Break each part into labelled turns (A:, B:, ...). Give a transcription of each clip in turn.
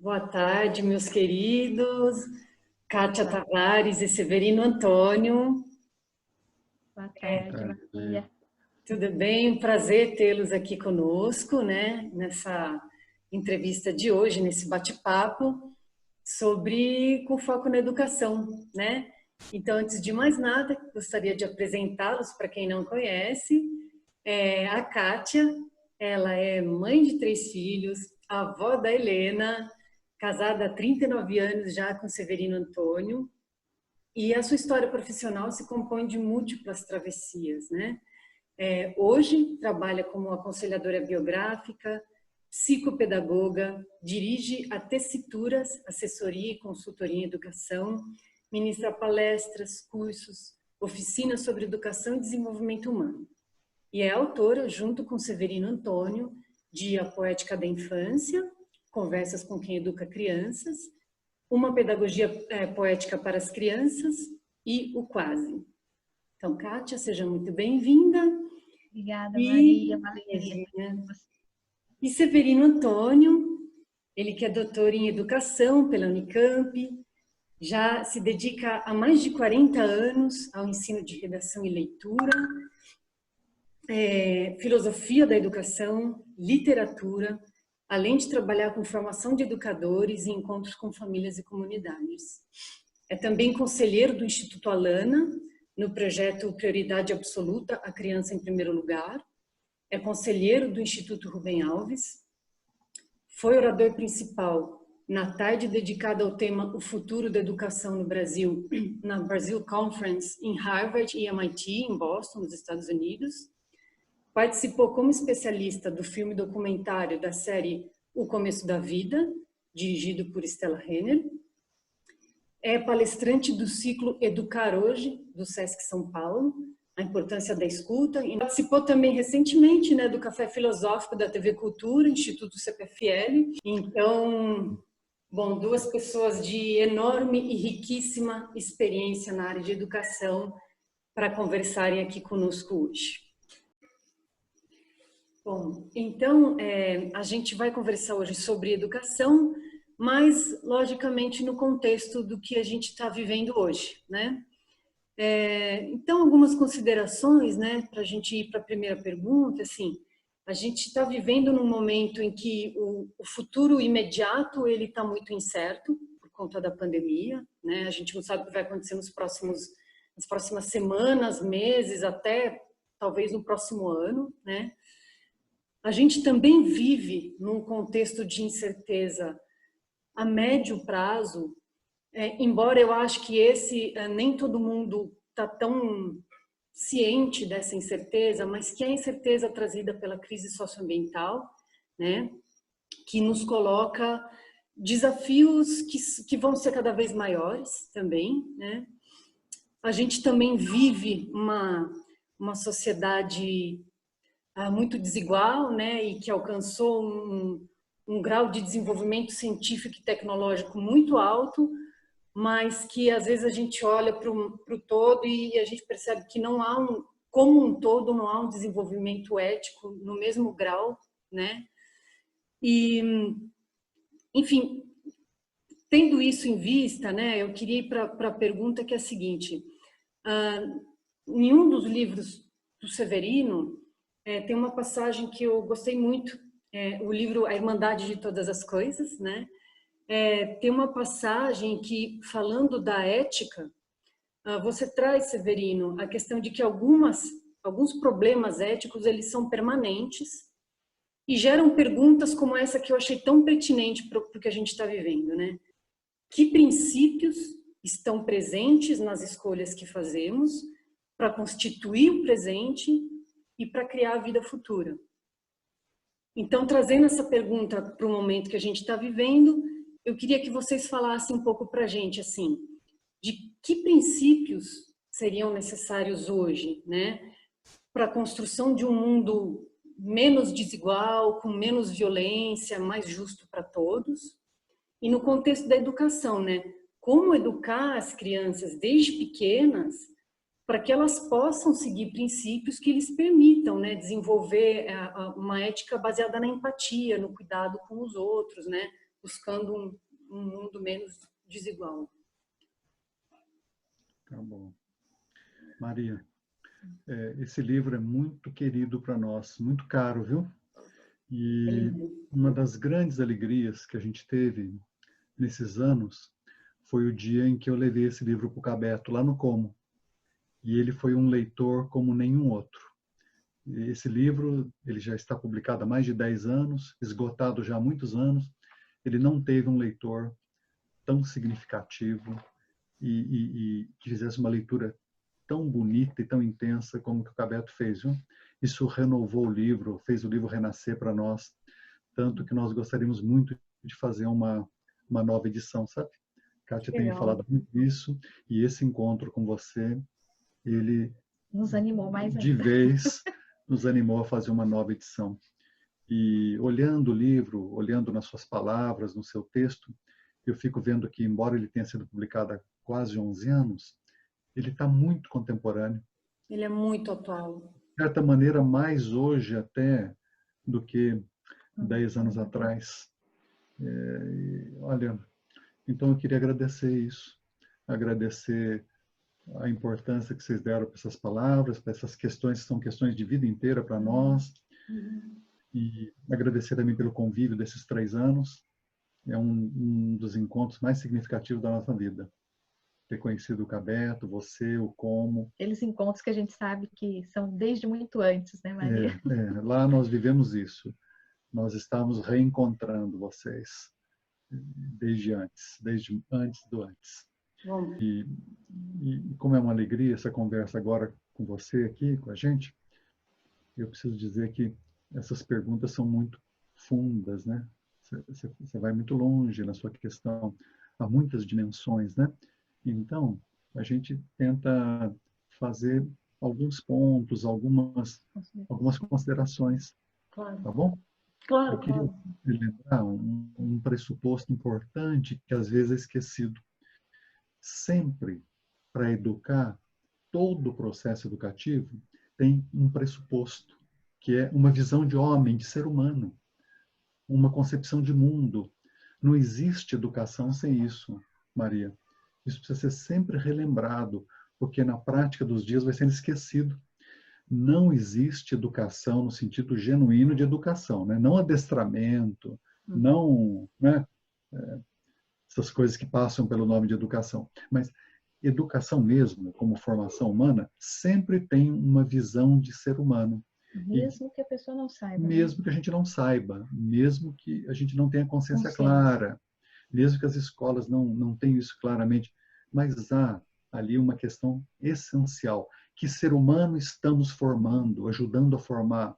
A: Boa tarde, meus queridos. Kátia Tavares e Severino Antônio.
B: Boa tarde, Maria.
A: Tudo bem? Prazer tê-los aqui conosco, né? Nessa entrevista de hoje, nesse bate-papo com foco na educação, né? Então, antes de mais nada, gostaria de apresentá-los para quem não conhece. A Kátia, ela é mãe de 3 filhos, avó da Helena, casada há 39 anos já com Severino Antônio, e a sua história profissional se compõe de múltiplas travessias, né? Hoje trabalha como aconselhadora biográfica, psicopedagoga, dirige a Tessituras, assessoria e consultoria em educação, ministra palestras, cursos, oficinas sobre educação e desenvolvimento humano. E é autora, junto com Severino Antônio, de A Poética da Infância, Conversas com quem educa crianças, Uma pedagogia poética para as crianças e o Quase. Então, Kátia, seja muito bem-vinda.
B: Obrigada, Maria. Valeria.
A: E Severino Antônio, ele que é doutor em educação pela Unicamp, já se dedica há mais de 40 anos ao ensino de redação e leitura, filosofia da educação, literatura, além de trabalhar com formação de educadores e encontros com famílias e comunidades. É também conselheiro do Instituto Alana, no projeto Prioridade Absoluta, a Criança em Primeiro Lugar. É conselheiro do Instituto Rubem Alves. Foi orador principal na tarde dedicada ao tema O Futuro da Educação no Brasil, na Brasil Conference em Harvard e MIT, em Boston, nos Estados Unidos. Participou como especialista do filme documentário da série O Começo da Vida, dirigido por Stella Renner. É palestrante do ciclo Educar Hoje, do Sesc São Paulo, a importância da escuta. E participou também recentemente, né, do Café Filosófico da TV Cultura, Instituto CPFL. Então, bom, 2 pessoas de enorme e riquíssima experiência na área de educação para conversarem aqui conosco hoje. Bom, então, a gente vai conversar hoje sobre educação, mas, logicamente, no contexto do que a gente está vivendo hoje, né? Então, algumas considerações, né, para a gente ir para a primeira pergunta, assim, a gente está vivendo num momento em que o futuro imediato, ele está muito incerto, por conta da pandemia, né? A gente não sabe o que vai acontecer nas próximas semanas, meses, até talvez no próximo ano, né? A gente também vive num contexto de incerteza a médio prazo, embora eu acho que nem todo mundo está tão ciente dessa incerteza, mas que é a incerteza trazida pela crise socioambiental, né, que nos coloca desafios que vão ser cada vez maiores também, né. A gente também vive uma sociedade muito desigual, né, e que alcançou um grau de desenvolvimento científico e tecnológico muito alto, mas que às vezes a gente olha para o todo e a gente percebe que não há como um todo, não há um desenvolvimento ético no mesmo grau, né? E, enfim, tendo isso em vista, né, eu queria ir para a pergunta que é a seguinte: em um dos livros do Severino, tem uma passagem que eu gostei muito, o livro A Irmandade de Todas as Coisas, né? Tem uma passagem que, falando da ética, você traz, Severino, a questão de que alguns problemas éticos, eles são permanentes e geram perguntas como essa que eu achei tão pertinente para o que a gente está vivendo, né? Que princípios estão presentes nas escolhas que fazemos para constituir o presente e para criar a vida futura? Então, trazendo essa pergunta para o momento que a gente está vivendo, eu queria que vocês falassem um pouco para a gente, assim, de que princípios seriam necessários hoje, né, para a construção de um mundo menos desigual, com menos violência, mais justo para todos. E no contexto da educação, né, como educar as crianças desde pequenas para que elas possam seguir princípios que lhes permitam, né, desenvolver uma ética baseada na empatia, no cuidado com os outros, né, buscando um mundo menos desigual.
C: Tá bom. Maria, esse livro é muito querido para nós, muito caro, viu? E uma das grandes alegrias que a gente teve nesses anos foi o dia em que eu levei esse livro para o Cabeto, lá no Como. E ele foi um leitor como nenhum outro. Esse livro, ele já está publicado há mais de 10 anos, esgotado já há muitos anos. Ele não teve um leitor tão significativo e que fizesse uma leitura tão bonita e tão intensa como que o Cabeto fez. Viu? Isso renovou o livro, fez o livro renascer para nós, tanto que nós gostaríamos muito de fazer uma nova edição, sabe? Kátia tem falado muito disso, e esse encontro com você, ele
B: nos animou mais
C: de
B: ainda.
C: vez nos animou a fazer uma nova edição. E olhando o livro, olhando nas suas palavras, no seu texto, eu fico vendo que, embora ele tenha sido publicado há quase 11 anos, ele está muito contemporâneo.
A: Ele é muito atual.
C: De certa maneira, mais hoje até do que 10 anos atrás. Olha, então eu queria agradecer isso, agradecer a importância que vocês deram para essas palavras, para essas questões que são questões de vida inteira para nós, e agradecer também pelo convívio desses 3 anos. É um dos encontros mais significativos da nossa vida. Ter conhecido o Cabeto, você, o Como.
B: Aqueles encontros que a gente sabe que são desde muito antes, né, Maria?
C: Lá nós vivemos isso. Nós estamos reencontrando vocês desde antes do antes. E como é uma alegria essa conversa agora com você aqui, com a gente, eu preciso dizer que essas perguntas são muito fundas, né? Você vai muito longe na sua questão, há muitas dimensões, né? Então, a gente tenta fazer alguns pontos, algumas considerações,
A: Claro.
C: tá bom?
A: Claro,
C: eu queria lembrar um pressuposto importante que às vezes é esquecido. Sempre, para educar, todo o processo educativo tem um pressuposto, que é uma visão de homem, de ser humano, uma concepção de mundo. Não existe educação sem isso, Maria. Isso precisa ser sempre relembrado, porque na prática dos dias vai sendo esquecido. Não existe educação no sentido genuíno de educação, né? Não adestramento, não, né? Essas coisas que passam pelo nome de educação. Mas educação mesmo, como formação humana, sempre tem uma visão de ser humano.
B: Mesmo que a pessoa não saiba.
C: Mesmo que a gente não saiba, mesmo que a gente não tenha consciência clara, mesmo que as escolas não tenham isso claramente, mas há ali uma questão essencial. Que ser humano estamos formando, ajudando a formar?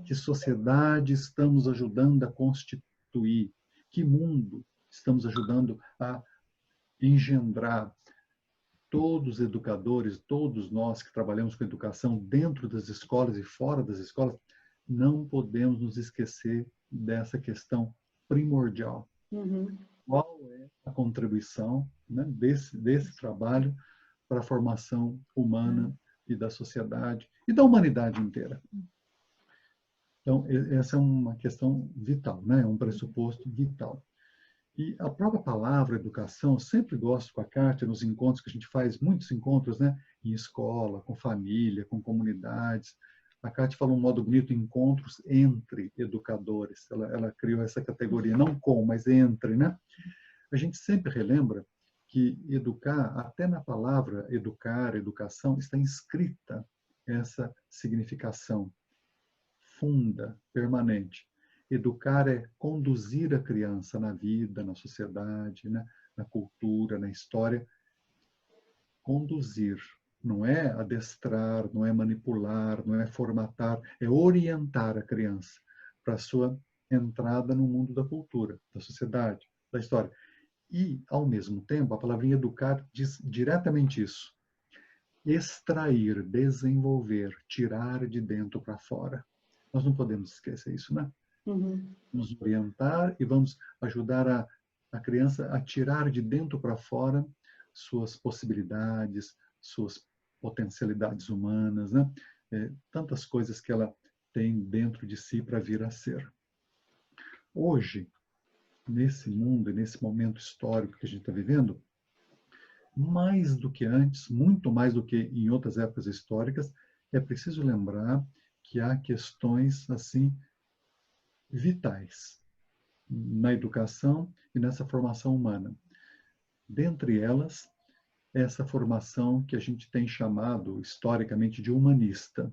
C: Que sociedade estamos ajudando a constituir? Que mundo estamos ajudando a engendrar? Todos os educadores, todos nós que trabalhamos com educação dentro das escolas e fora das escolas, não podemos nos esquecer dessa questão primordial. Qual é a contribuição, né, desse trabalho para a formação humana e da sociedade e da humanidade inteira? Então, essa é uma questão vital, né? É um pressuposto vital. E a própria palavra educação, eu sempre gosto com a Kátia, nos encontros que a gente faz, muitos encontros, né? Em escola, com família, com comunidades. A Kátia fala um modo bonito, encontros entre educadores. Ela criou essa categoria, não com, mas entre, né? A gente sempre relembra que educar, até na palavra educar, educação, está inscrita essa significação funda, permanente. Educar é conduzir a criança na vida, na sociedade, né? Na cultura, na história. Conduzir. Não é adestrar, não é manipular, não é formatar, é orientar a criança para a sua entrada no mundo da cultura, da sociedade, da história. E, ao mesmo tempo, a palavrinha educar diz diretamente isso. Extrair, desenvolver, tirar de dentro para fora. Nós não podemos esquecer isso, né? Vamos orientar e vamos ajudar a criança a tirar de dentro para fora suas possibilidades, suas potencialidades humanas, né? Tantas coisas que ela tem dentro de si para vir a ser. Hoje, nesse mundo e nesse momento histórico que a gente está vivendo, mais do que antes, muito mais do que em outras épocas históricas, é preciso lembrar que há questões assim vitais na educação e nessa formação humana. Dentre elas, essa formação que a gente tem chamado historicamente de humanista.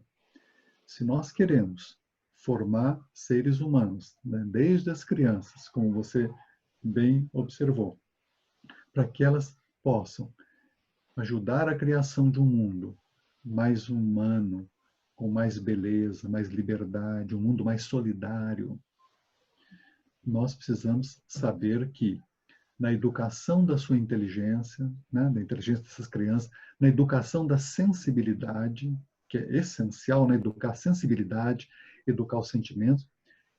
C: Se nós queremos formar seres humanos, né, desde as crianças, como você bem observou, para que elas possam ajudar a criação de um mundo mais humano, com mais beleza, mais liberdade, um mundo mais solidário, nós precisamos saber que na educação da sua inteligência, né, da inteligência dessas crianças, na educação da sensibilidade, que é essencial, né, educar a sensibilidade, educar os sentimentos,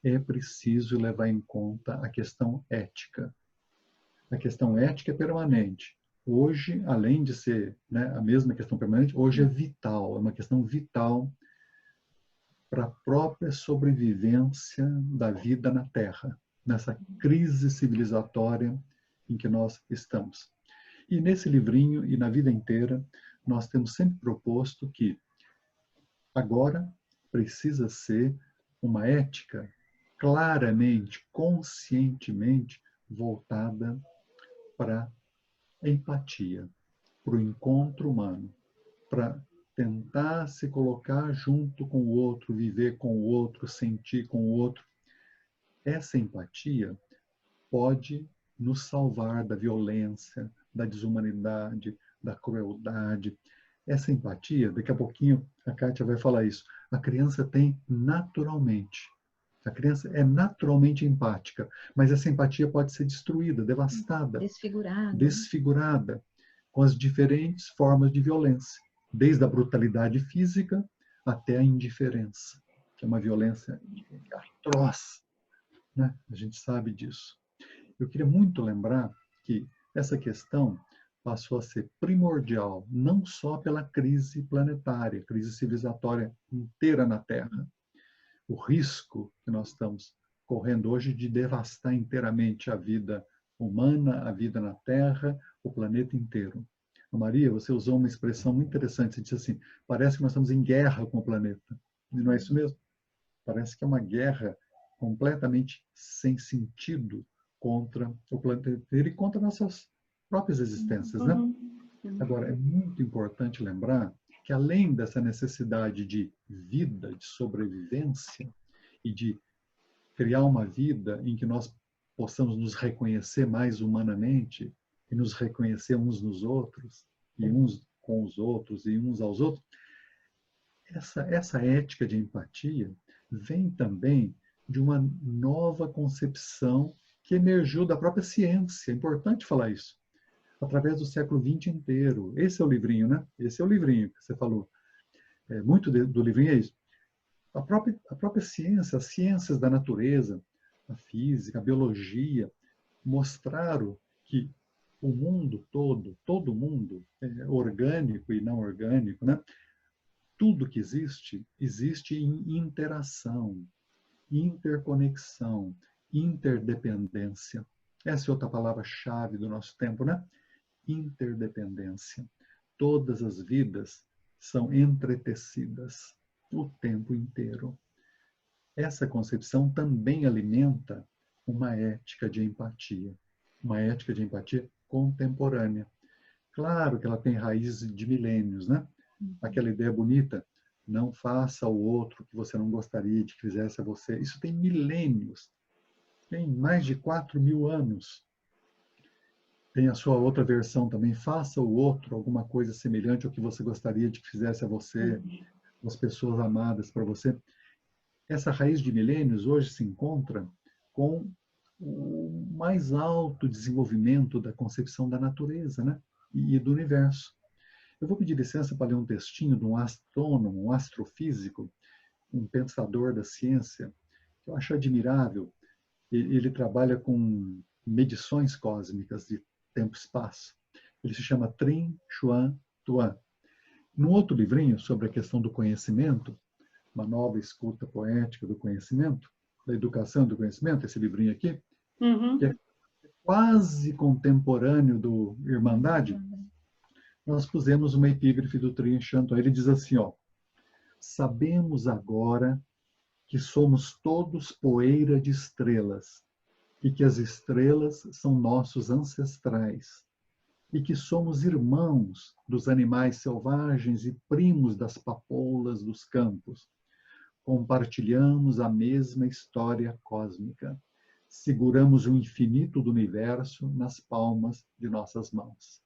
C: é preciso levar em conta a questão ética. A questão ética é permanente. Hoje, além de ser, né, a mesma questão permanente, hoje é vital, é uma questão vital para a própria sobrevivência da vida na Terra, nessa crise civilizatória em que nós estamos. E nesse livrinho e na vida inteira, nós temos sempre proposto que agora precisa ser uma ética claramente, conscientemente voltada para a empatia, para o encontro humano, para tentar se colocar junto com o outro, viver com o outro, sentir com o outro. Essa empatia pode nos salvar da violência, da desumanidade, da crueldade. Essa empatia, daqui a pouquinho a Kátia vai falar isso, a criança tem naturalmente. A criança é naturalmente empática, mas essa empatia pode ser destruída, devastada, desfigurada com as diferentes formas de violência, desde a brutalidade física até a indiferença, que é uma violência atroz, né? A gente sabe disso. Eu queria muito lembrar que essa questão passou a ser primordial, não só pela crise planetária, crise civilizatória inteira na Terra. O risco que nós estamos correndo hoje de devastar inteiramente a vida humana, a vida na Terra, o planeta inteiro. Maria, você usou uma expressão muito interessante, você disse assim, parece que nós estamos em guerra com o planeta. E não é isso mesmo? Parece que é uma guerra completamente sem sentido contra o planeta inteiro e contra nossas próprias existências, né? Agora, é muito importante lembrar que além dessa necessidade de vida, de sobrevivência e de criar uma vida em que nós possamos nos reconhecer mais humanamente e nos reconhecer uns nos outros e uns com os outros e uns aos outros, essa ética de empatia vem também de uma nova concepção que emergiu da própria ciência. É importante falar isso. Através do século XX inteiro. Esse é o livrinho, né? Esse é o livrinho que você falou. Muito do livrinho é isso. A própria ciência, as ciências da natureza, a física, a biologia, mostraram que o mundo todo mundo, orgânico e não orgânico, né? Tudo que existe, existe em interação, interconexão, interdependência. Essa é outra palavra-chave do nosso tempo, né? Interdependência. Todas as vidas são entretecidas o tempo inteiro. Essa concepção também alimenta uma ética de empatia, uma ética de empatia contemporânea. Claro que ela tem raízes de milênios, né? Aquela ideia bonita, não faça ao outro o que você não gostaria de que fizesse a você. Isso tem milênios, tem mais de 4.000 anos. Tem a sua outra versão também, faça o outro alguma coisa semelhante ao que você gostaria de que fizesse a você, as pessoas amadas para você. Essa raiz de milênios hoje se encontra com o mais alto desenvolvimento da concepção da natureza, né? E do universo. Eu vou pedir licença para ler um textinho de um astrônomo, um astrofísico, um pensador da ciência, que eu acho admirável. Ele trabalha com medições cósmicas de tempo e espaço. Ele se chama Trinh Xuan Tuan. Num outro livrinho sobre a questão do conhecimento, uma nova escuta poética do conhecimento, da educação do conhecimento, esse livrinho aqui,
A: Uhum.
C: que é quase contemporâneo do Irmandade, nós pusemos uma epígrafe do Trio Enchanto. Ele diz assim, ó: sabemos agora que somos todos poeira de estrelas e que as estrelas são nossos ancestrais e que somos irmãos dos animais selvagens e primos das papoulas dos campos. Compartilhamos a mesma história cósmica. Seguramos o infinito do universo nas palmas de nossas mãos.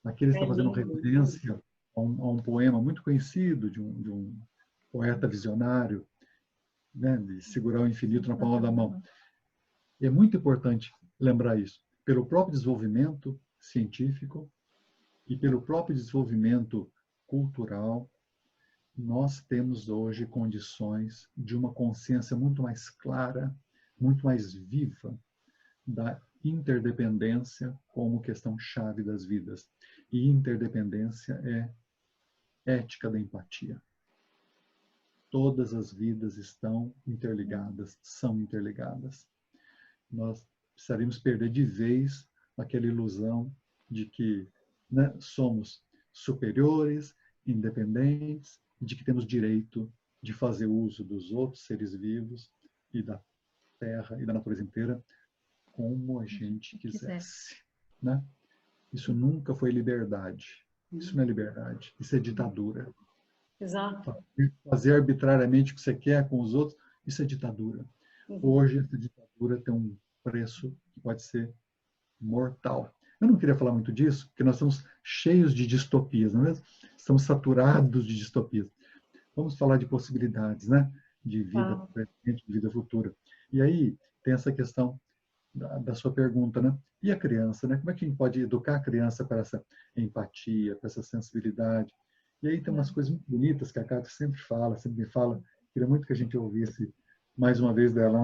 C: Aqui ele
A: É
C: está fazendo
A: lindo.
C: referência a um poema muito conhecido de um poeta visionário, né, de segurar o infinito na palma da mão. E é muito importante lembrar isso. Pelo próprio desenvolvimento científico e pelo próprio desenvolvimento cultural, nós temos hoje condições de uma consciência muito mais clara, muito mais viva da interdependência como questão chave das vidas. E interdependência é ética da empatia. Todas as vidas estão interligadas, são interligadas. Nós precisaríamos perder de vez aquela ilusão de que, né, somos superiores, independentes, de que temos direito de fazer uso dos outros seres vivos e da terra e da natureza inteira como a gente quisesse. Né? Isso nunca foi liberdade. Isso não é liberdade. Isso é ditadura.
A: Exato.
C: Fazer arbitrariamente o que você quer com os outros, isso é ditadura. Hoje, essa ditadura tem um preço que pode ser mortal. Eu não queria falar muito disso, porque nós estamos cheios de distopias, não é mesmo? Estamos saturados de distopias. Vamos falar de possibilidades, né? De vida presente, de vida futura. E aí tem essa questão da sua pergunta, né? E a criança, né? Como é que a gente pode educar a criança para essa empatia, para essa sensibilidade? E aí tem umas coisas muito bonitas que a Cátia sempre me fala. Queria muito que a gente ouvisse mais uma vez dela,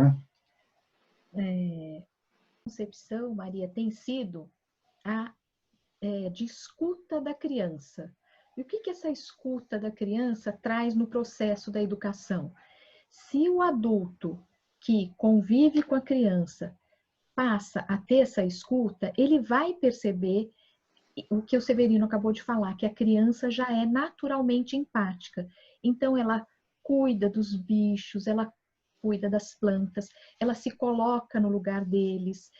C: né?
B: Concepção, Maria, tem sido a de escuta da criança. E o que essa escuta da criança traz no processo da educação? Se o adulto que convive com a criança passa a ter essa escuta, ele vai perceber o que o Severino acabou de falar, que a criança já é naturalmente empática. Então, ela cuida dos bichos, ela cuida das plantas, ela se coloca no lugar deles.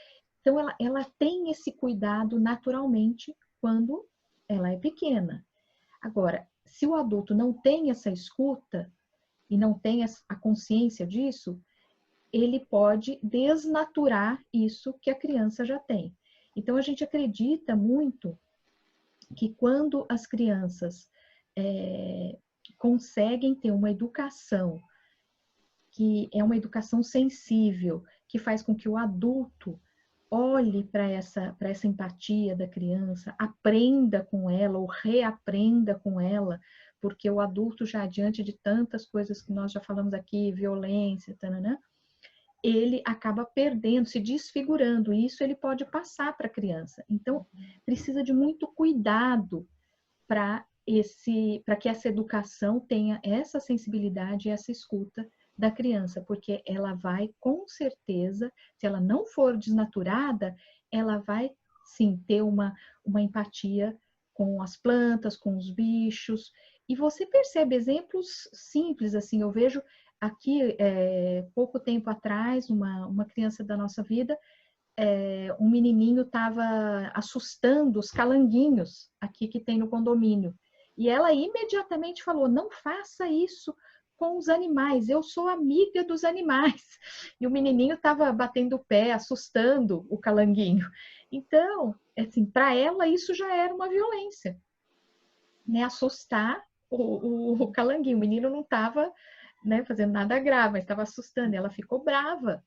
B: Então, ela tem esse cuidado naturalmente quando ela é pequena. Agora, se o adulto não tem essa escuta e não tem a consciência disso, ele pode desnaturar isso que a criança já tem. Então, a gente acredita muito que quando as crianças conseguem ter uma educação que é uma educação sensível, que faz com que o adulto olhe para essa empatia da criança, aprenda com ela ou reaprenda com ela, porque o adulto já diante de tantas coisas que nós já falamos aqui, violência, tananã, ele acaba perdendo, se desfigurando, e isso ele pode passar para a criança. Então, precisa de muito cuidado para que essa educação tenha essa sensibilidade e essa escuta da criança, porque ela vai, com certeza, se ela não for desnaturada, ela vai sim ter uma empatia com as plantas, com os bichos, e você percebe exemplos simples, assim, eu vejo aqui, pouco tempo atrás, uma criança da nossa vida, um menininho estava assustando os calanguinhos aqui que tem no condomínio. E ela imediatamente falou, não faça isso com os animais, eu sou amiga dos animais. E o menininho estava batendo o pé, assustando o calanguinho. Então, assim, para ela isso já era uma violência, né? Assustar o calanguinho. O menino não estava, né, fazendo nada grave, mas estava assustando. E ela ficou brava.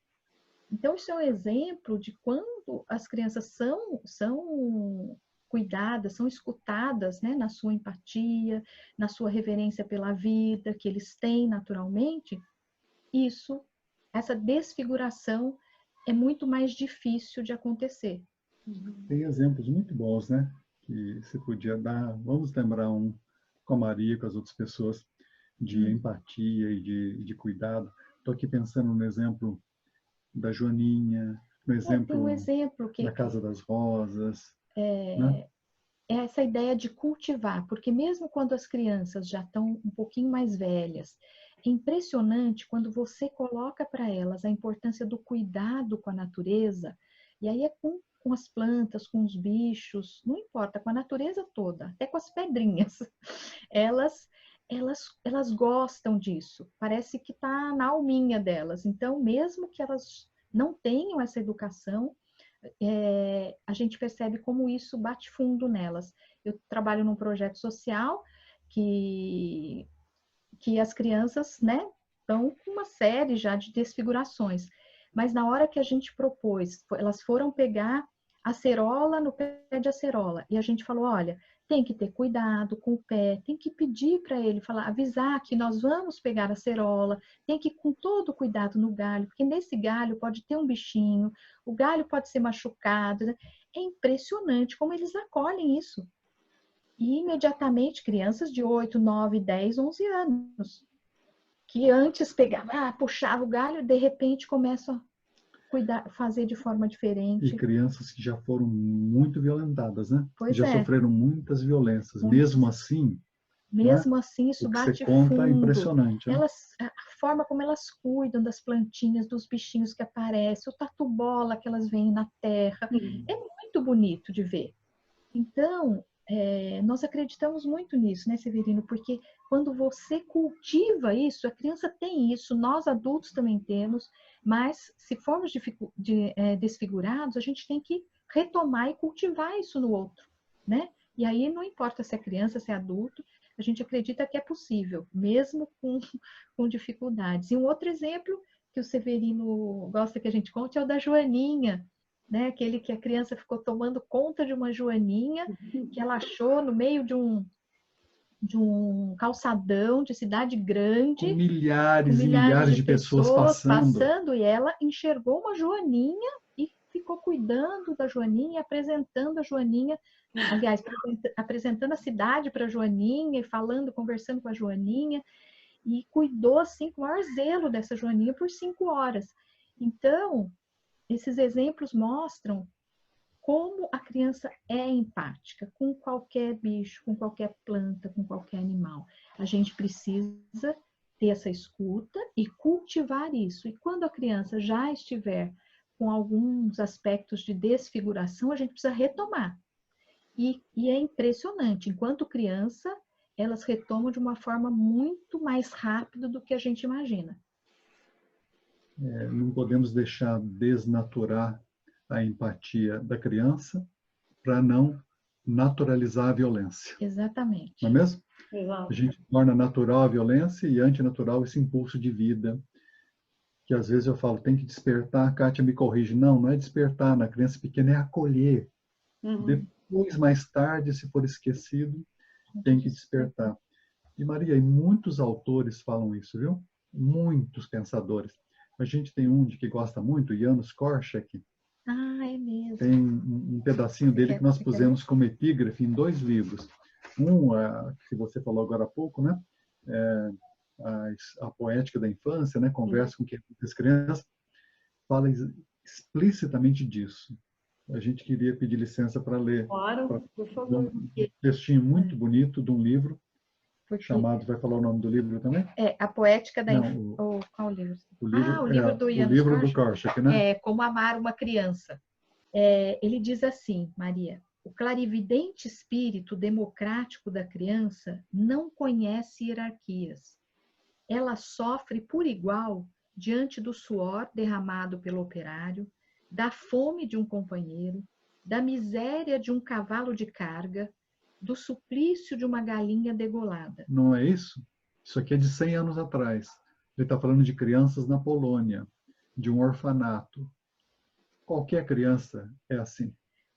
B: Então, isso é um exemplo de quando as crianças são cuidadas, são escutadas, né, na sua empatia, na sua reverência pela vida, que eles têm naturalmente, essa desfiguração é muito mais difícil de acontecer.
C: Tem exemplos muito bons, né? Que se podia dar. Vamos lembrar um com a Maria, com as outras pessoas, de empatia e de cuidado. Estou aqui pensando no exemplo da Joaninha, no
B: Tem um
C: exemplo
B: exemplo
C: da
B: que
C: Casa das Rosas, né?
B: é essa ideia de cultivar, porque mesmo quando as crianças já estão um pouquinho mais velhas, é impressionante quando você coloca para elas a importância do cuidado com a natureza, e aí é com as plantas, com os bichos, não importa, com a natureza toda, até com as pedrinhas. Elas, elas gostam disso, parece que está na alminha delas. Então, mesmo que elas não tenham essa educação, a gente percebe como isso bate fundo nelas. Eu trabalho num projeto social que, que as crianças, né, estão com uma série já de desfigurações. Mas na hora que a gente propôs, elas foram pegar acerola no pé de acerola. E a gente falou, olha, tem que ter cuidado com o pé, tem que pedir para ele, falar, avisar que nós vamos pegar a acerola, tem que ir com todo cuidado no galho, porque nesse galho pode ter um bichinho, o galho pode ser machucado. Né? É impressionante como eles acolhem isso. E imediatamente, crianças de 8, 9, 10, 11 anos, que antes pegavam, puxava o galho, de repente começam a cuidar, fazer de forma
C: E
B: diferente.
C: crianças que já foram muito violentadas, né?
B: Pois
C: Já
B: é,
C: sofreram muitas violências.
B: muitas.
C: Mesmo assim, não é?
B: Mesmo assim,
C: O
B: isso
C: que você
B: bate
C: conta é
B: fundo.
C: impressionante, né?
B: A forma como elas cuidam das plantinhas, dos bichinhos que aparecem, o tatu-bola que elas veem na terra, é muito bonito de ver. Então, nós acreditamos muito nisso, né, Severino? Porque quando você cultiva isso, a criança tem isso, nós adultos também temos, mas se formos desfigurados, a gente tem que retomar e cultivar isso no outro, né? E aí não importa se é criança, se é adulto, a gente acredita que é possível, mesmo com dificuldades. E um outro exemplo que o Severino gosta que a gente conte é o da Joaninha, né? Aquele que a criança ficou tomando conta de uma joaninha que ela achou no meio de um calçadão de cidade
C: Com
B: grande, com
C: milhares e
B: milhares
C: milhares
B: de
C: de pessoas
B: pessoas
C: passando.
B: passando, e ela enxergou uma joaninha e ficou cuidando da joaninha, apresentando a joaninha, aliás, apresentando a cidade para a joaninha, e falando, conversando com a joaninha, e cuidou assim com o maior zelo dessa joaninha por 5 horas. Então, esses exemplos mostram como a criança é empática com qualquer bicho, com qualquer planta, com qualquer animal. A gente precisa ter essa escuta e cultivar isso. E quando a criança já estiver com alguns aspectos de desfiguração, a gente precisa retomar. E é impressionante, enquanto criança, elas retomam de uma forma muito mais rápida do que a gente imagina.
C: Não podemos deixar desnaturar a empatia da criança para não naturalizar a violência.
B: Exatamente.
C: Não é mesmo?
A: Exato.
C: A gente torna natural a violência e antinatural esse impulso de vida, que às vezes eu falo, tem que despertar, a Kátia me corrige. Não, não é despertar na criança pequena, é acolher. Depois, mais tarde, se for esquecido, tem que despertar. E Maria, e muitos autores falam isso, viu? Muitos pensadores. A gente tem um que gosta muito, Janusz Korczak.
B: É mesmo.
C: Tem um pedacinho dele que nós pusemos como epígrafe em 2 livros. Um, que você falou agora há pouco, né? A poética da infância, né? Conversa com as crianças, fala explicitamente disso. A gente queria pedir licença para ler.
A: Claro, por favor.
C: Um textinho muito bonito de um livro
B: Porque
C: chamado, vai falar o nome do livro também?
B: A Poética da
C: Não,
B: Infância. Qual livro?
C: o livro,
B: O livro do
C: o
B: Janusz
C: livro do
B: Korczak.
C: Korczak, né?
B: Como Amar uma Criança. Ele diz assim, Maria, o clarividente espírito democrático da criança não conhece hierarquias. Ela sofre por igual diante do suor derramado pelo operário, da fome de um companheiro, da miséria de um cavalo de carga, do suplício de uma galinha degolada.
C: Não é isso? Isso aqui é de 100 anos atrás. Ele está falando de crianças na Polônia, de um orfanato. Qualquer criança é assim.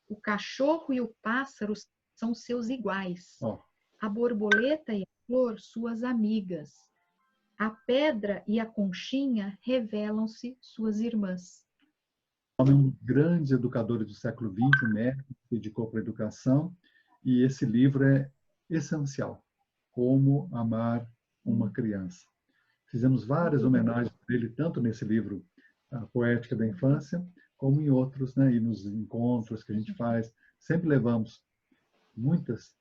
B: O cachorro e o pássaro são seus iguais.
C: Ó.
B: A borboleta e a flor, suas amigas. A pedra e a conchinha revelam-se suas irmãs.
C: Um dos grandes educadores do século XX, um médico que se dedicou para a educação, e esse livro é essencial. Como Amar uma Criança. Fizemos várias homenagens para ele, tanto nesse livro, A Poética da Infância, como em outros, né? E nos encontros que a gente faz, sempre levamos muitas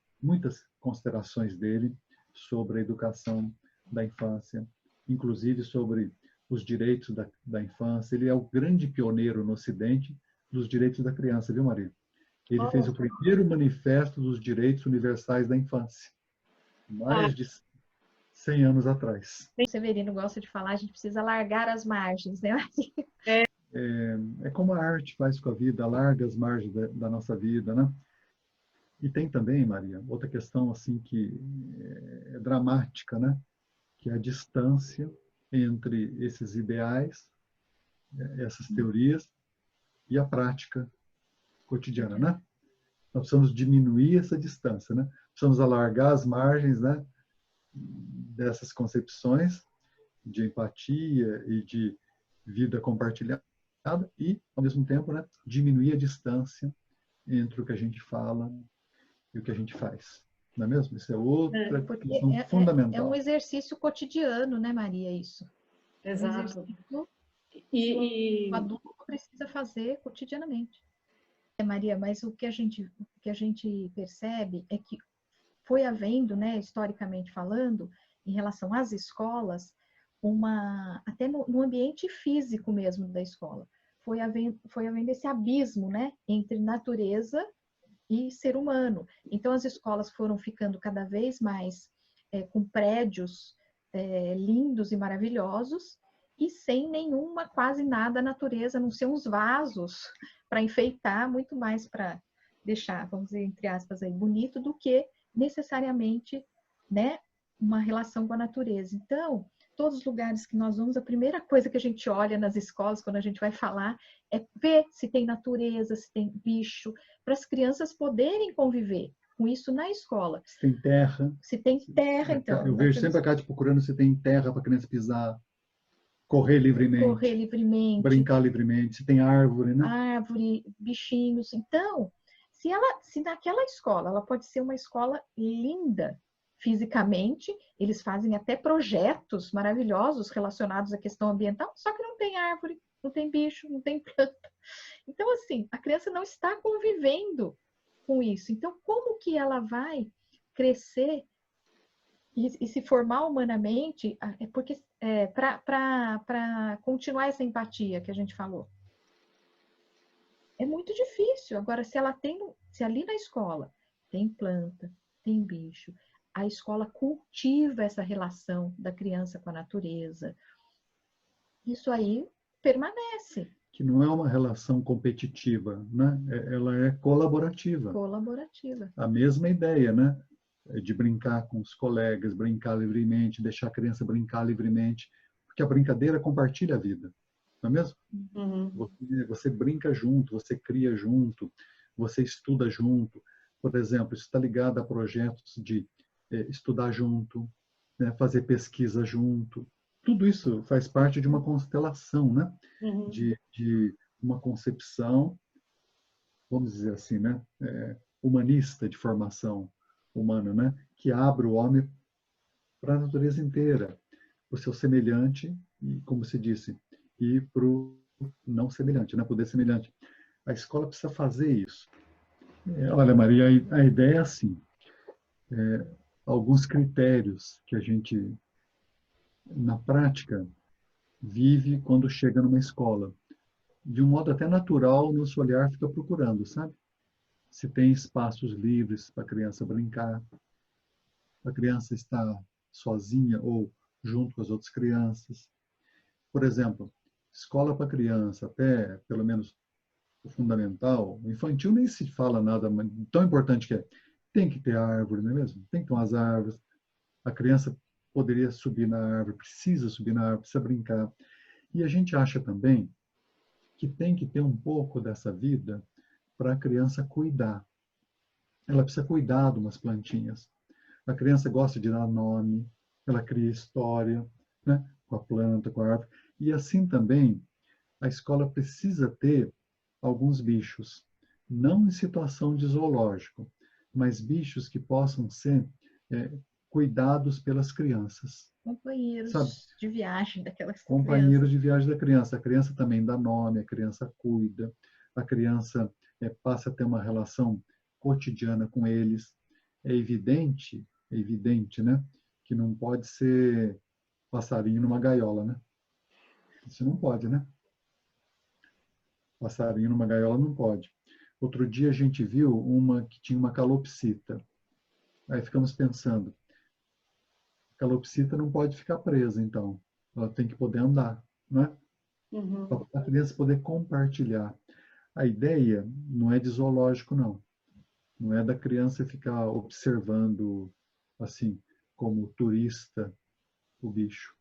C: considerações dele sobre a educação da infância, inclusive sobre os direitos da infância. Ele é o grande pioneiro no Ocidente dos direitos da criança, viu, Maria? Ele fez o primeiro manifesto dos direitos universais da infância, mais de 100 anos atrás.
B: O Severino gosta de falar, a gente precisa largar as margens, né?
C: É como a arte faz com a vida, larga as margens da nossa vida, né? E tem também, Maria, outra questão assim que é dramática, né? Que é a distância entre esses ideais, essas teorias e a prática cotidiana, né? Nós precisamos diminuir essa distância, né? Precisamos alargar as margens, né? Dessas concepções de empatia e de vida compartilhada e, ao mesmo tempo, né? Diminuir a distância entre o que a gente fala e o que a gente faz. Não é mesmo? Isso é outra questão fundamental.
B: É um exercício cotidiano, né, Maria, isso?
A: Exato.
B: Um exercício
A: E
B: o adulto precisa fazer cotidianamente. Maria, mas o que a gente percebe é que foi havendo, né, historicamente falando, em relação às escolas, até no ambiente físico mesmo da escola, foi havendo esse abismo, né, entre natureza e ser humano. Então, as escolas foram ficando cada vez mais com prédios lindos e maravilhosos e sem nenhuma, quase nada, natureza, a não ser uns vasos para enfeitar, muito mais para deixar, vamos dizer, entre aspas, aí, bonito, do que necessariamente, né, uma relação com a natureza. Então, todos os lugares que nós vamos, a primeira coisa que a gente olha nas escolas, quando a gente vai falar, é ver se tem natureza, se tem bicho, para as crianças poderem conviver com isso na escola.
C: Se tem terra.
B: Se tem terra, então.
C: Eu vejo sempre a Cátia procurando se tem terra para a criança pisar, correr livremente, brincar livremente, se tem árvore, né?
B: Árvore, bichinhos. Então, se naquela escola, ela pode ser uma escola linda fisicamente, eles fazem até projetos maravilhosos relacionados à questão ambiental, só que não tem árvore, não tem bicho, não tem planta. Então, assim, a criança não está convivendo com isso. Então, como que ela vai crescer e se formar humanamente? Porque para continuar essa empatia que a gente falou, é muito difícil. Agora, se ali na escola tem planta, tem bicho, a escola cultiva essa relação da criança com a natureza, isso aí permanece.
C: Que não é uma relação competitiva, né? Ela é colaborativa.
B: Colaborativa.
C: A mesma ideia, né? De brincar com os colegas, brincar livremente, deixar a criança brincar livremente, porque a brincadeira compartilha a vida, não é mesmo?
A: Uhum.
C: Você brinca junto, você cria junto, você estuda junto. Por exemplo, isso está ligado a projetos de estudar junto, né? Fazer pesquisa junto. Tudo isso faz parte de uma constelação, né?
A: Uhum.
C: De uma concepção, vamos dizer assim, né? Humanista, de formação humana, né? Que abre o homem para a natureza inteira, para o seu semelhante e, como se disse, e para o não semelhante, né? Poder semelhante. A escola precisa fazer isso. Olha, Maria, a ideia é assim. Alguns critérios que a gente, na prática, vive quando chega numa escola. De um modo até natural, nosso olhar fica procurando, sabe? Se tem espaços livres para a criança brincar, a criança está sozinha ou junto com as outras crianças. Por exemplo, escola para criança, até pelo menos o fundamental, o infantil nem se fala nada, mas tão importante que é. Tem que ter árvore, não é mesmo? Tem que ter umas árvores. A criança poderia subir na árvore, precisa subir na árvore, precisa brincar. E a gente acha também que tem que ter um pouco dessa vida para a criança cuidar. Ela precisa cuidar de umas plantinhas. A criança gosta de dar nome, ela cria história, né? Com a planta, com a árvore. E assim também, a escola precisa ter alguns bichos, não em situação de zoológico, mas bichos que possam ser cuidados pelas crianças.
B: Companheiros
C: Sabe?
B: de viagem daquelas
C: Companheiros
B: crianças.
C: de viagem da criança. A criança também dá nome, a criança cuida, a criança passa a ter uma relação cotidiana com eles. É evidente, né? Que não pode ser passarinho numa gaiola, né? Isso não pode, né? Passarinho numa gaiola não pode. Outro dia a gente viu uma que tinha uma calopsita. Aí ficamos pensando, a calopsita não pode ficar presa, então. Ela tem que poder andar, né?
A: Uhum.
C: Para a criança poder compartilhar. A ideia não é de zoológico, não. Não é da criança ficar observando, assim, como turista, o bicho.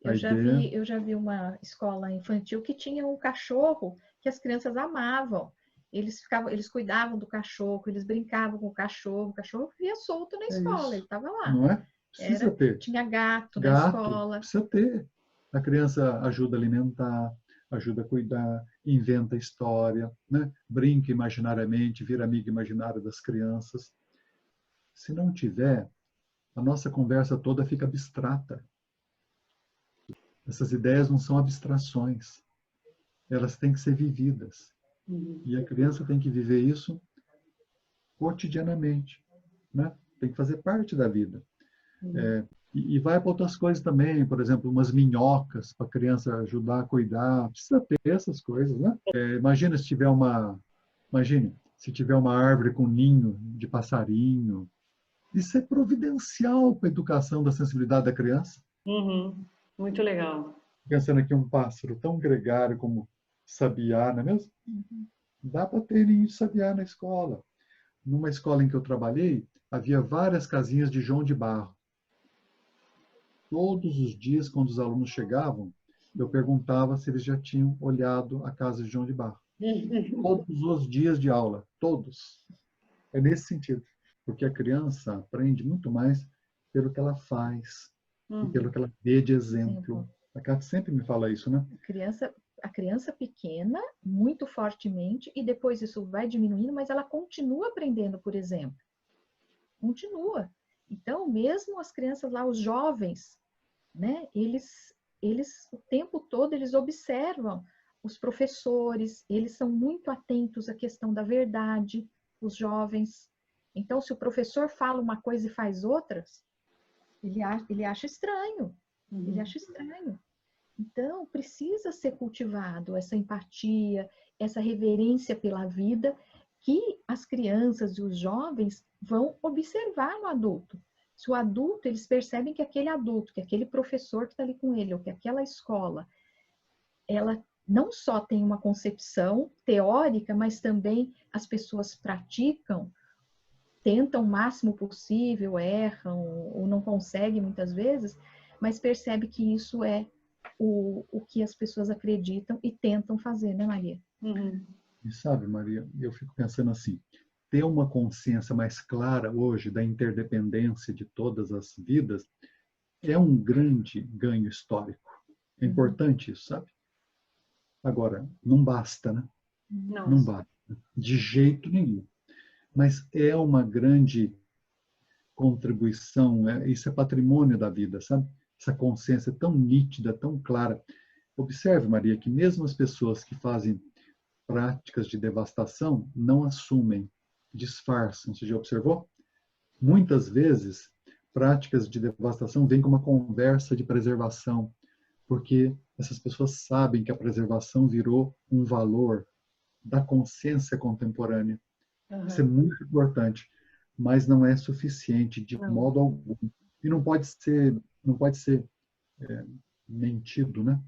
C: A ideia...
B: Eu já vi uma escola infantil que tinha um cachorro que as crianças amavam. Eles cuidavam do cachorro, eles brincavam com o cachorro vivia solto na
C: é
B: escola, ele
C: isso,
B: estava lá.
C: não é? Precisa ter.
B: Tinha gato na
C: Gato,
B: escola.
C: precisa ter. A criança ajuda a alimentar, ajuda a cuidar, inventa história, né? Brinca imaginariamente, vira amigo imaginário das crianças. Se não tiver, a nossa conversa toda fica abstrata. Essas ideias não são abstrações. Elas têm que ser vividas.
A: Uhum.
C: E a criança tem que viver isso cotidianamente, né? Tem que fazer parte da vida.
B: Uhum.
C: E vai para outras coisas também, por exemplo, umas minhocas para a criança ajudar a cuidar. Precisa ter essas coisas, né? Imagine se tiver uma árvore com ninho de passarinho. Isso é providencial para a educação da sensibilidade da criança.
A: Uhum. Muito legal.
C: Pensando aqui um pássaro tão gregário como sabiá, não é mesmo?
B: Uhum.
C: Dá para ter ninho de sabiá na escola. Numa escola em que eu trabalhei, havia várias casinhas de João de Barro. Todos os dias, quando os alunos chegavam, eu perguntava se eles já tinham olhado a casa de João de Barro. Todos os dias de aula, todos. É nesse sentido, porque a criança aprende muito mais pelo que ela faz e pelo que ela vê de exemplo. A Cátia sempre me fala isso, né?
B: A criança pequena, muito fortemente, e depois isso vai diminuindo, mas ela continua aprendendo, por exemplo. Continua. Então, mesmo as crianças lá, os jovens, né, eles o tempo todo, eles observam os professores, eles são muito atentos à questão da verdade, os jovens. Então, se o professor fala uma coisa e faz outras, ele acha estranho.
A: Uhum.
B: Ele acha estranho. Então, precisa ser cultivado essa empatia, essa reverência pela vida, que as crianças e os jovens vão observar no adulto. Se o adulto, eles percebem que aquele adulto, que aquele professor que está ali com ele, ou que aquela escola, ela não só tem uma concepção teórica, mas também as pessoas praticam, tentam o máximo possível, erram ou não conseguem muitas vezes, mas percebe que isso é o que as pessoas acreditam e tentam fazer, né, Maria?
A: Uhum.
C: E sabe, Maria, eu fico pensando assim, ter uma consciência mais clara hoje da interdependência de todas as vidas é um grande ganho histórico. É importante isso, sabe? Agora, não basta, né?
A: Não.
C: Não basta. De jeito nenhum. Mas é uma grande contribuição, isso é patrimônio da vida, sabe? Essa consciência tão nítida, tão clara. Observe, Maria, que mesmo as pessoas que fazem práticas de devastação não assumem, disfarçam. Você já observou? Muitas vezes, práticas de devastação vêm com uma conversa de preservação, porque essas pessoas sabem que a preservação virou um valor da consciência contemporânea.
A: Uhum.
C: Isso é muito importante, mas não é suficiente de modo algum. E não pode ser mentido, né?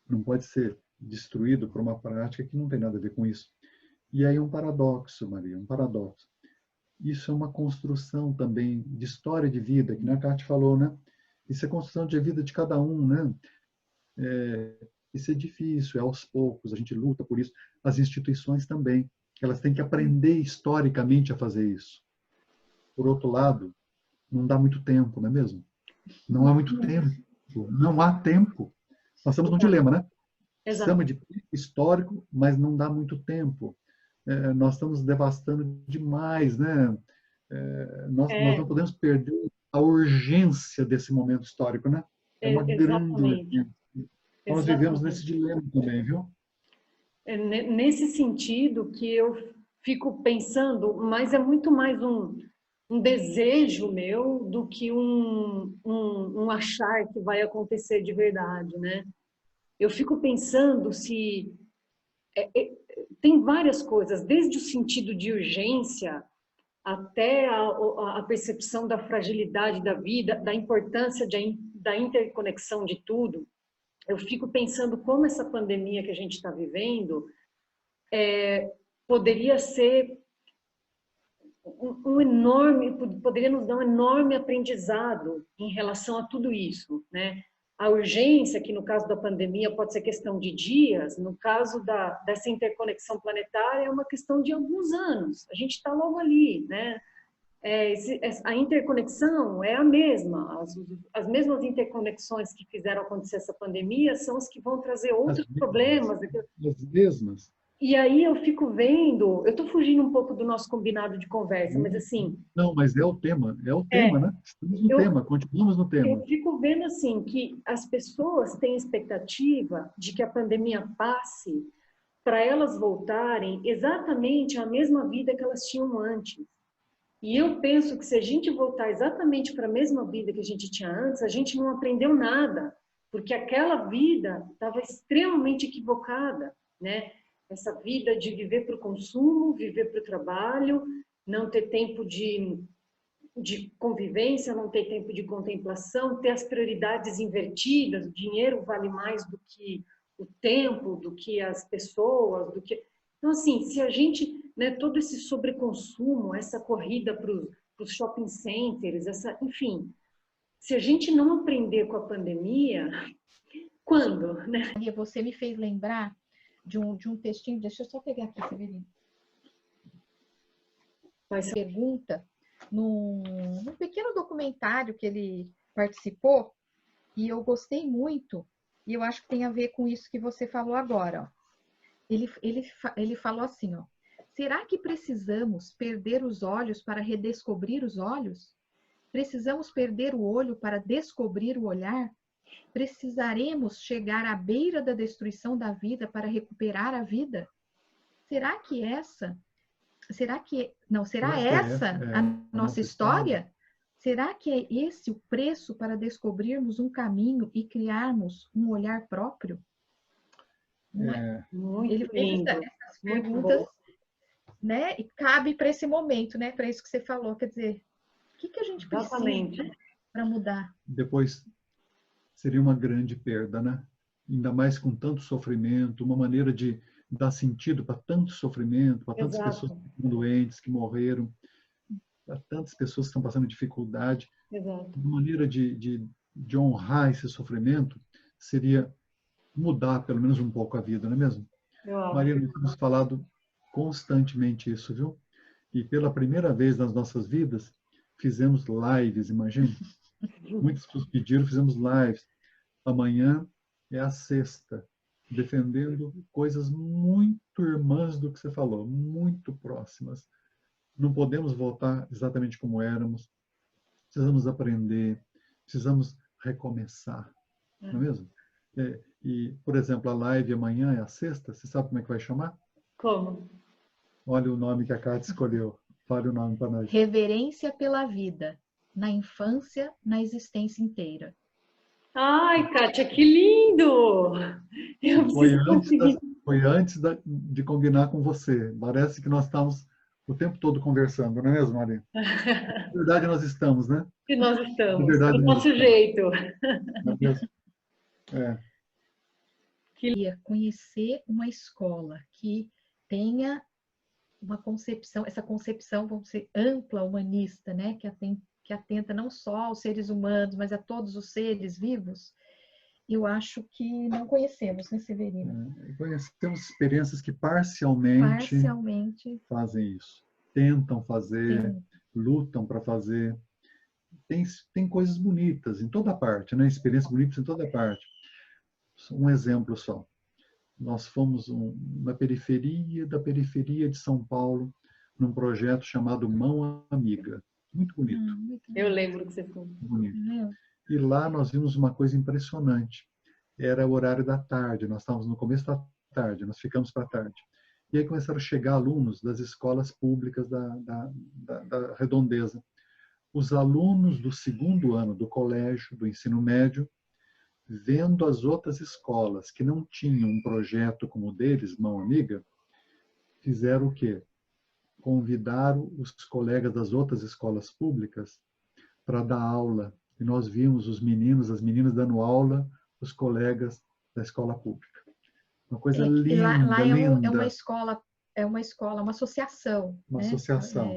C: Não pode ser destruído por uma prática que não tem nada a ver com isso. E aí um paradoxo, Maria, um paradoxo. Isso é uma construção também de história de vida, que a Cátia falou, né? Isso é construção de vida de cada um, né? Isso é difícil, é aos poucos, a gente luta por isso. As instituições também, elas têm que aprender historicamente a fazer isso. Por outro lado, não dá muito tempo, não é mesmo? Não há muito tempo. Não há tempo. Nós estamos num dilema, né? Precisamos de tempo histórico, mas não dá muito tempo. Nós estamos devastando demais, né? Nós não podemos perder a urgência desse momento histórico, né? É uma grande
A: Exatamente.
C: urgência. Nós vivemos nesse dilema também, viu?
A: Nesse sentido que eu fico pensando, mas é muito mais um desejo meu do que um achar que vai acontecer de verdade, né? Eu fico pensando se tem várias coisas, desde o sentido de urgência até a percepção da fragilidade da vida, da importância da interconexão de tudo. Eu fico pensando como essa pandemia que a gente está vivendo poderia ser poderia nos dar um enorme aprendizado em relação a tudo isso, né? A urgência, que no caso da pandemia pode ser questão de dias, no caso dessa interconexão planetária é uma questão de alguns anos. A gente está logo ali, né? A interconexão é a mesma. As mesmas interconexões que fizeram acontecer essa pandemia são as que vão trazer outros problemas.
C: As mesmas.
A: E aí eu fico vendo, eu estou fugindo um pouco do nosso combinado de conversa, mas assim...
C: Não, mas é o tema, né? Estamos no tema, continuamos no tema.
A: Eu fico vendo assim que as pessoas têm expectativa de que a pandemia passe para elas voltarem exatamente à mesma vida que elas tinham antes. E eu penso que se a gente voltar exatamente para a mesma vida que a gente tinha antes, a gente não aprendeu nada, porque aquela vida estava extremamente equivocada, né? Essa vida de viver para o consumo, viver para o trabalho, não ter tempo de convivência, não ter tempo de contemplação, ter as prioridades invertidas, o dinheiro vale mais do que o tempo, do que as pessoas, do que... Então, assim, se a gente, né, todo esse sobreconsumo, essa corrida para os shopping centers, enfim, se a gente não aprender com a pandemia, quando, né?
B: Você me fez lembrar de um textinho, deixa eu só pegar aqui, Severino. Pergunta num pequeno documentário que ele participou, e eu gostei muito, e eu acho que tem a ver com isso que você falou agora. Ó. Ele falou assim, ó, será que precisamos perder os olhos para redescobrir os olhos? Precisamos perder o olho para descobrir o olhar? Precisaremos chegar à beira da destruição da vida para recuperar a vida? Será essa a nossa história? Será que é esse o preço para descobrirmos um caminho e criarmos um olhar próprio?
A: Ele fez
B: essas perguntas, né? E cabe para esse momento, né? Para isso que você falou, quer dizer, o que a gente precisa, né, para mudar?
C: Depois seria uma grande perda, né? Ainda mais com tanto sofrimento, uma maneira de dar sentido para tanto sofrimento, para tantas pessoas que estão doentes, que morreram, para tantas pessoas que estão passando dificuldade.
A: Exato.
C: Uma maneira de honrar esse sofrimento seria mudar pelo menos um pouco a vida, não é mesmo? Maria, nós temos falado constantemente isso, viu? E pela primeira vez nas nossas vidas, fizemos lives, imagine. Muitas pessoas pediram, fizemos lives. Amanhã é a sexta, defendendo coisas muito irmãs do que você falou, muito próximas. Não podemos voltar exatamente como éramos. Precisamos aprender, precisamos recomeçar, não é mesmo? E, por exemplo, a live amanhã é a sexta, você sabe como é que vai chamar?
A: Como?
C: Olha o nome que a Cátia escolheu. Fale o nome para nós.
B: Reverência pela vida, na infância, na existência inteira.
A: Ai, Kátia, que lindo!
C: Foi antes de combinar com você. Parece que nós estamos o tempo todo conversando, não é mesmo, Maria? Na verdade, nós estamos, né?
A: Que nós estamos,
C: do
A: nosso jeito.
C: Não é mesmo?
B: Queria conhecer uma escola que tenha uma concepção, essa concepção, vamos dizer, ampla, humanista, né? Que atenta não só aos seres humanos, mas a todos os seres vivos. Eu acho que não conhecemos, né, Severino?
C: Conhecemos experiências que parcialmente fazem isso. Tentam fazer, lutam para fazer. Tem coisas bonitas em toda parte, né? Experiências bonitas em toda parte. Um exemplo só. Nós fomos na periferia da periferia de São Paulo, num projeto chamado Mão Amiga. Muito bonito.
A: Eu lembro que você falou.
C: Bonito. E lá nós vimos uma coisa impressionante. Era o horário da tarde, nós estávamos no começo da tarde, nós ficamos para a tarde. E aí começaram a chegar alunos das escolas públicas da Redondeza. Os alunos do segundo ano do colégio, do ensino médio, vendo as outras escolas que não tinham um projeto como o deles, Mão Amiga, fizeram o quê? Convidaram os colegas das outras escolas públicas para dar aula. E nós vimos os meninos, as meninas dando aula, os colegas da escola pública. Uma coisa linda,
B: lá
C: linda.
B: É uma escola, uma associação.
C: Uma
B: né?
C: associação.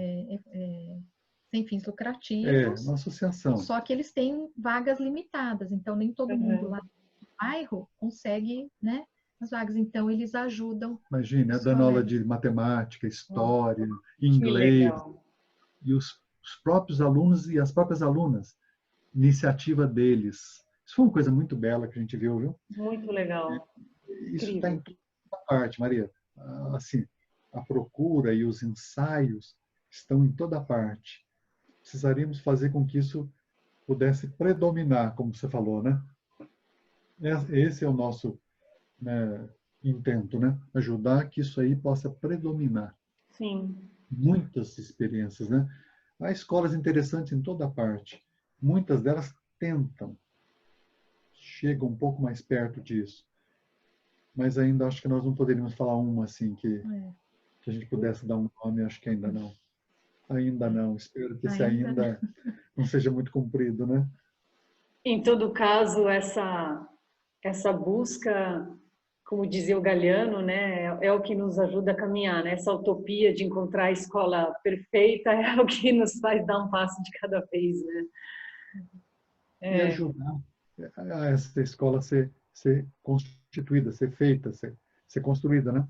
B: Sem fins
C: É,
B: lucrativos.
C: uma associação.
B: Só que eles têm vagas limitadas, então nem todo mundo lá no bairro consegue, né, as vagas. Então eles ajudam.
C: Imagina, dando aula de matemática, história, inglês. E os próprios alunos e as próprias alunas, iniciativa deles. Isso foi uma coisa muito bela que a gente viu, viu?
A: Muito legal.
C: Isso está em toda parte, Maria. Assim, a procura e os ensaios estão em toda parte. Precisaríamos fazer com que isso pudesse predominar, como você falou, né? Esse é o nosso, né, intento, né? Ajudar que isso aí possa predominar.
A: Sim.
C: Muitas experiências, né? Há escolas interessantes em toda parte. Muitas delas tentam, chegam um pouco mais perto disso. Mas ainda acho que nós não poderíamos falar uma assim que a gente pudesse dar um nome, acho que ainda não. Ainda não. Espero que esse ainda não seja muito comprido, né?
A: Em todo caso, essa busca, como dizia o Galeano, né, é o que nos ajuda a caminhar, né? Essa utopia de encontrar a escola perfeita é o que nos faz dar um passo de cada vez, né?
C: E ajudar a essa escola ser constituída, ser feita, ser construída, né?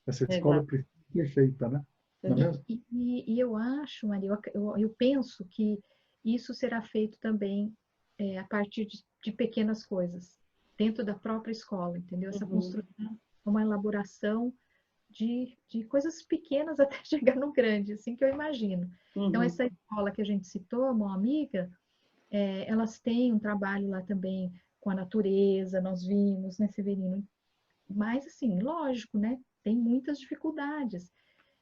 C: Essa escola perfeita, né? Não é mesmo?
B: E eu acho, Maria, eu penso que isso será feito também a partir de pequenas coisas, dentro da própria escola, entendeu? Essa construção, uma elaboração de coisas pequenas até chegar no grande, assim que eu imagino. Então, essa escola que a gente citou, Mão Amiga, elas têm um trabalho lá também com a natureza, nós vimos, né, Severino? Mas, assim, lógico, né? Tem muitas dificuldades.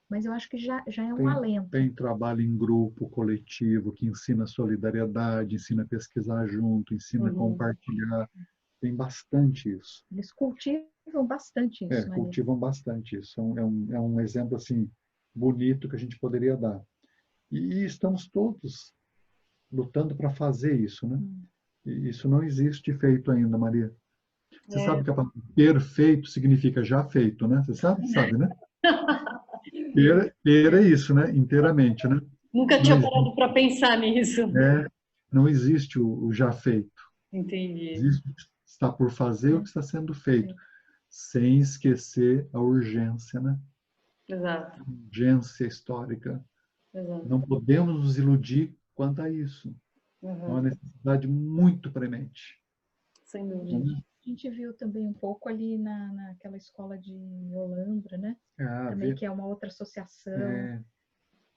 B: Mas eu acho que já é um alento.
C: Tem trabalho em grupo, coletivo, que ensina solidariedade, ensina a pesquisar junto, ensina a compartilhar. Tem bastante isso.
B: Eles cultivam bastante isso, Maria.
C: Cultivam bastante isso. É um exemplo assim bonito que a gente poderia dar. E estamos todos lutando para fazer isso, né? E isso não existe feito ainda, Maria. Você sabe que a palavra perfeito significa já feito, né? Você sabe? Sabe, né? Per é isso, né? Inteiramente, né?
A: Nunca tinha parado para pensar nisso.
C: Não existe o já feito.
A: Entendi.
C: Existe o que está por fazer, o que está sendo feito. Sem esquecer a urgência, né?
A: Exato.
C: A urgência histórica.
A: Exato.
C: Não podemos nos iludir quanto a isso. É uma necessidade muito premente.
A: Sem dúvida.
B: A gente viu também um pouco ali naquela escola de Olambra, né? Também que é uma outra associação.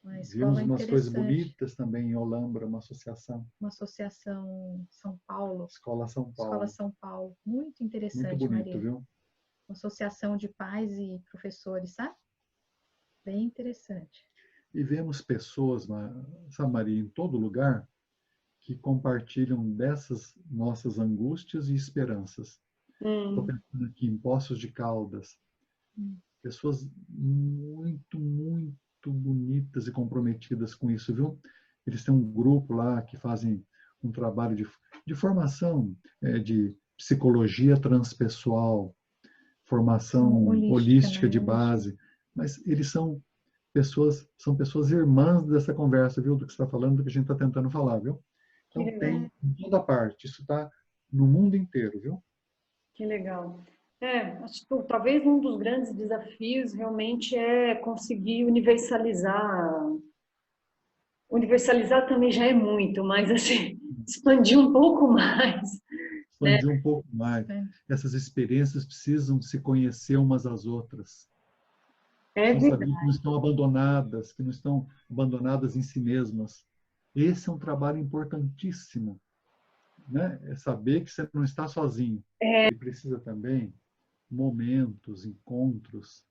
B: Uma escola
C: vimos umas coisas bonitas também em Olambra, uma associação.
B: Uma associação São Paulo.
C: Escola São Paulo.
B: Escola São Paulo. Muito interessante,
C: muito bonito,
B: Maria.
C: Viu?
B: Uma associação de pais e professores, sabe? Bem interessante.
C: E vemos pessoas, sabe, Maria, em todo lugar, que compartilham dessas nossas angústias e esperanças. Estou pensando aqui em Poços de Caldas. Pessoas muito, muito bonitas e comprometidas com isso, viu? Eles têm um grupo lá que fazem um trabalho de formação, de psicologia transpessoal, formação holística, né? De base. Mas eles são pessoas irmãs dessa conversa, viu? Do que você está falando, do que a gente está tentando falar, viu? Então tem em toda parte, isso está no mundo inteiro, viu?
A: Que legal. Acho que talvez um dos grandes desafios realmente é conseguir universalizar. Universalizar também já é muito, mas assim, expandir um pouco mais.
C: Expandir um pouco mais. Essas experiências precisam se conhecer umas às outras. Precisam saber que não estão abandonadas, que não estão abandonadas em si mesmas. Esse é um trabalho importantíssimo, né? É saber que você não está sozinho. E precisa também momentos, encontros,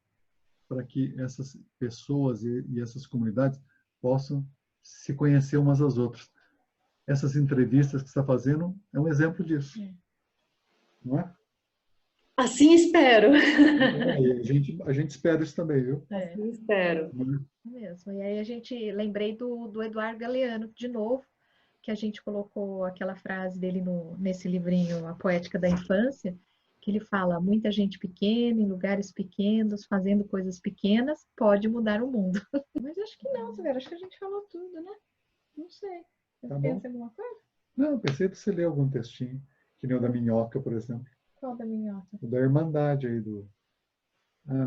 C: para que essas pessoas e essas comunidades possam se conhecer umas às outras. Essas entrevistas que você está fazendo é um exemplo disso, não é?
A: Assim espero.
C: E a gente espera isso também, viu?
A: Assim espero.
B: Mesmo. E aí lembrei do Eduardo Galeano, de novo, que a gente colocou aquela frase dele nesse livrinho, A Poética da Infância, que ele fala, muita gente pequena, em lugares pequenos, fazendo coisas pequenas, pode mudar o mundo. Mas acho que não, Severo, acho que a gente falou tudo, né? Não sei. Você pensa em alguma coisa?
C: Não, pensei para você ler algum textinho, que nem o da Minhoca, por exemplo.
B: Qual da Minhoca?
C: O da Irmandade aí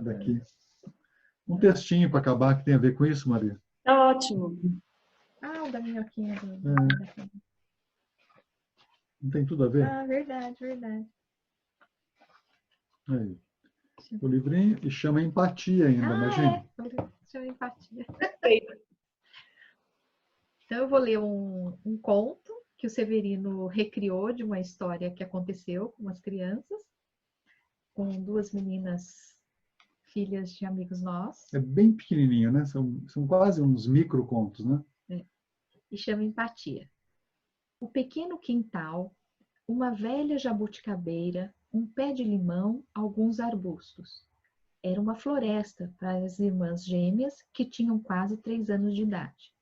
C: daqui. Um textinho para acabar que tem a ver com isso, Maria.
A: Tá ótimo.
B: O da Minhoquinha.
C: Não tem tudo a ver?
B: Verdade.
C: Aí. O livrinho e chama Empatia ainda, imagina.
B: Chama Empatia. Perfeito. Então eu vou ler um conto que o Severino recriou de uma história que aconteceu com umas crianças, com 2 meninas, filhas de amigos nossos.
C: É bem pequenininho, né? São quase uns microcontos, né?
B: E chama Empatia. O pequeno quintal, uma velha jabuticabeira, um pé de limão, alguns arbustos. Era uma floresta para as irmãs gêmeas que tinham quase 3 anos de idade.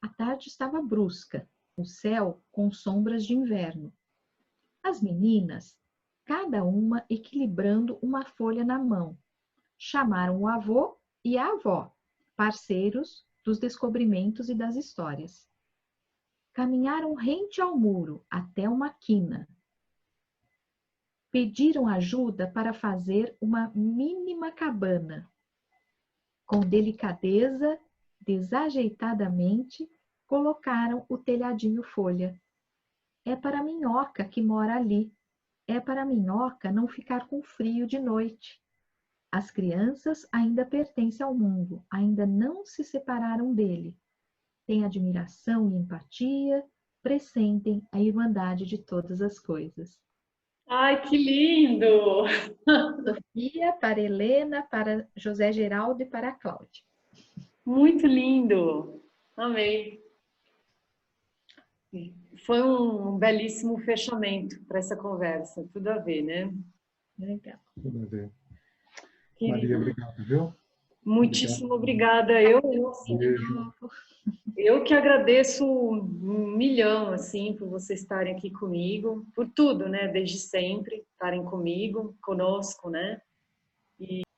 B: A tarde estava brusca, o céu com sombras de inverno. As meninas, cada uma equilibrando uma folha na mão, chamaram o avô e a avó, parceiros dos descobrimentos e das histórias. Caminharam rente ao muro até uma quina. Pediram ajuda para fazer uma mínima cabana. Com delicadeza, desajeitadamente, colocaram o telhadinho folha. É para a Minhoca que mora ali. É para a Minhoca não ficar com frio de noite. As crianças ainda pertencem ao mundo, ainda não se separaram dele. Têm admiração e empatia, pressentem a irmandade de todas as coisas.
A: Ai, que lindo!
B: Sofia, para Helena, para José Geraldo e para a Cláudia.
A: Muito lindo! Amei! Foi um belíssimo fechamento para essa conversa. Tudo a ver, né?
B: Legal.
C: Tudo a ver. Maria, obrigado, viu?
A: Muitíssimo obrigada. Eu que agradeço 1.000.000, assim, por vocês estarem aqui comigo, por tudo, né? Desde sempre, estarem comigo, conosco, né?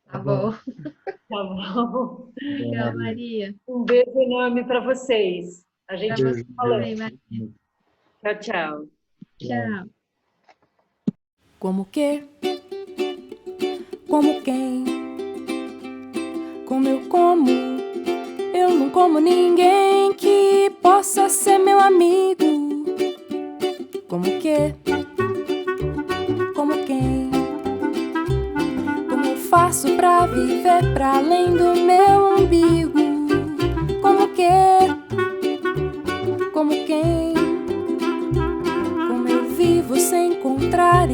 B: Tá bom.
A: Tá bom.
B: Tchau, Maria.
A: Um beijo enorme para vocês. A gente vai se falando. Tchau, tchau.
B: Tchau.
D: Como que? Como quem? Como eu como? Eu não como ninguém que possa ser meu amigo. Como que? Como quem? Como eu faço pra viver pra além do meu umbigo? Como que? Como quem? Como eu vivo sem encontrar